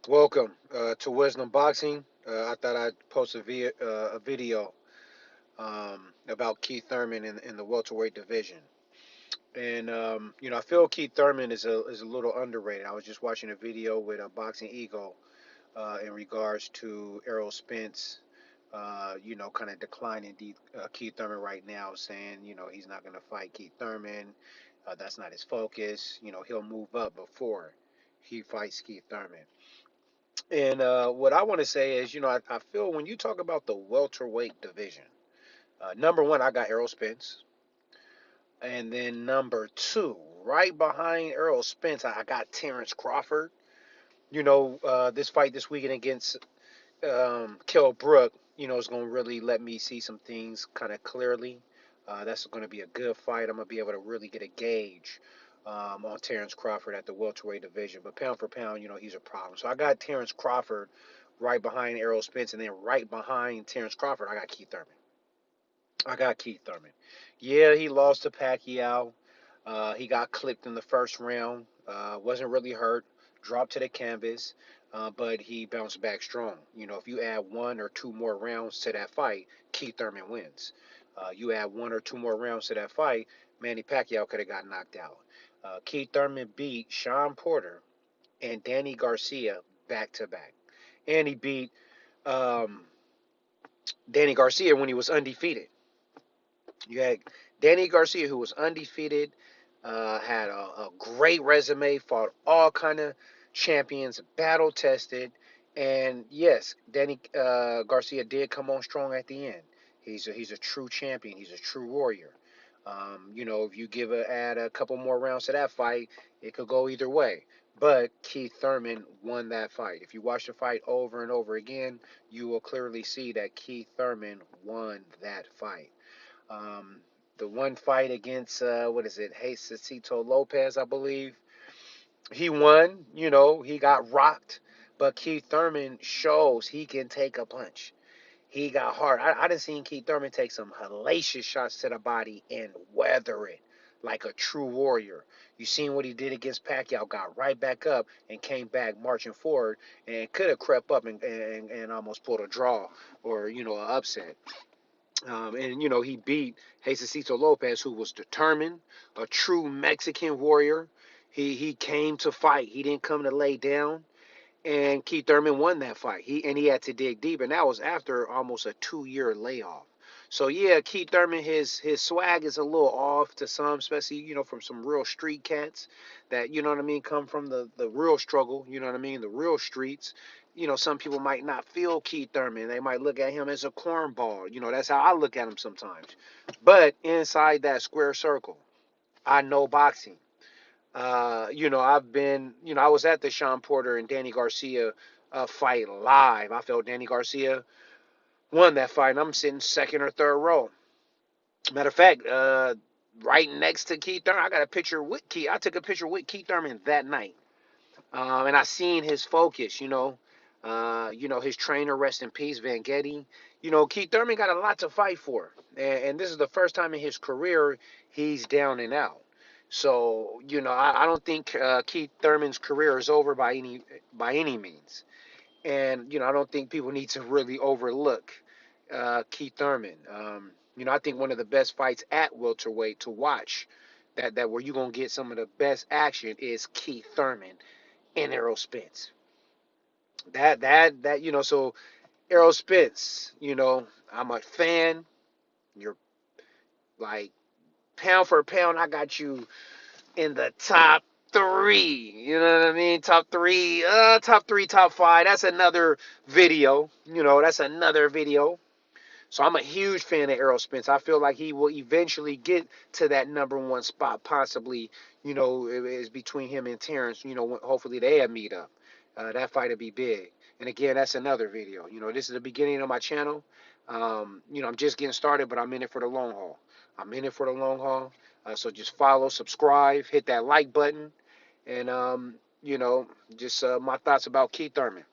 Welcome to Wisdom Boxing. I thought I'd post a video about Keith Thurman in the welterweight division. And I feel Keith Thurman is a little underrated. I was just watching a video with a Boxing Eagle in regards to Errol Spence. Kind of declining Keith Thurman right now, saying he's not going to fight Keith Thurman. That's not his focus. He'll move up before he fights Keith Thurman. And what I want to say is, I feel when you talk about the welterweight division, number one, I got Errol Spence. And then number two, right behind Errol Spence, I got Terrence Crawford. This fight this weekend against Kell Brook, is going to really let me see some things kind of clearly. That's going to be a good fight. I'm going to be able to really get a gauge on Terrence Crawford at the welterweight division. But pound for pound, he's a problem. So I got Terrence Crawford right behind Errol Spence, and then right behind Terrence Crawford, I got Keith Thurman. I got Keith Thurman. Yeah, he lost to Pacquiao. He got clipped in the first round. Wasn't really hurt. Dropped to the canvas, but he bounced back strong. If you add one or two more rounds to that fight, Keith Thurman wins. You add one or two more rounds to that fight, Manny Pacquiao could have got knocked out. Keith Thurman beat Sean Porter and Danny Garcia back to back, and he beat um, Danny Garcia when he was undefeated. You had Danny Garcia, who was undefeated, had a great resume, fought all kind of champions, battle tested, and yes, Danny Garcia did come on strong at the end. He's a true champion. He's a true warrior. If you add a couple more rounds to that fight, it could go either way. But Keith Thurman won that fight. If you watch the fight over and over again, you will clearly see that Keith Thurman won that fight. Um, the one fight against what is it, Jesucito Lopez, I believe. He won. He got rocked, but Keith Thurman shows he can take a punch. He got hard. I done seen Keith Thurman take some hellacious shots to the body and weather it like a true warrior. You seen what he did against Pacquiao, got right back up and came back marching forward and could have crept up and almost pulled a draw or, an upset. And he beat Jesucito Lopez, who was determined, a true Mexican warrior. He came to fight. He didn't come to lay down. And Keith Thurman won that fight. He had to dig deep, and that was after almost a 2-year layoff. So yeah, Keith Thurman, his swag is a little off to some, especially from some real street cats that what I mean come from the real struggle. What I mean, the real streets. Some people might not feel Keith Thurman. They might look at him as a cornball. That's how I look at him sometimes. But inside that square circle, I know boxing. I was at the Sean Porter and Danny Garcia fight live. I felt Danny Garcia won that fight, and I'm sitting second or third row. Matter of fact, right next to Keith Thurman, I got a picture with Keith. I took a picture with Keith Thurman that night, and I seen his focus. His trainer, rest in peace, Van Getty. Keith Thurman got a lot to fight for, and this is the first time in his career he's down and out. So I don't think Keith Thurman's career is over by any means, and I don't think people need to really overlook Keith Thurman. I think one of the best fights at welterweight to watch, that where you're gonna get some of the best action, is Keith Thurman and Errol Spence. So Errol Spence, I'm a fan. You're like pound for pound, I got you in the top three. You know what I mean? Top three, top five. That's another video. That's another video. So I'm a huge fan of Errol Spence. I feel like he will eventually get to that number one spot, possibly. It's between him and Terrence. Hopefully they meet up. That fight will be big. And again, that's another video. This is the beginning of my channel. I'm just getting started, but I'm in it for the long haul. I'm in it for the long haul. So just follow, subscribe, hit that like button, and just my thoughts about Keith Thurman.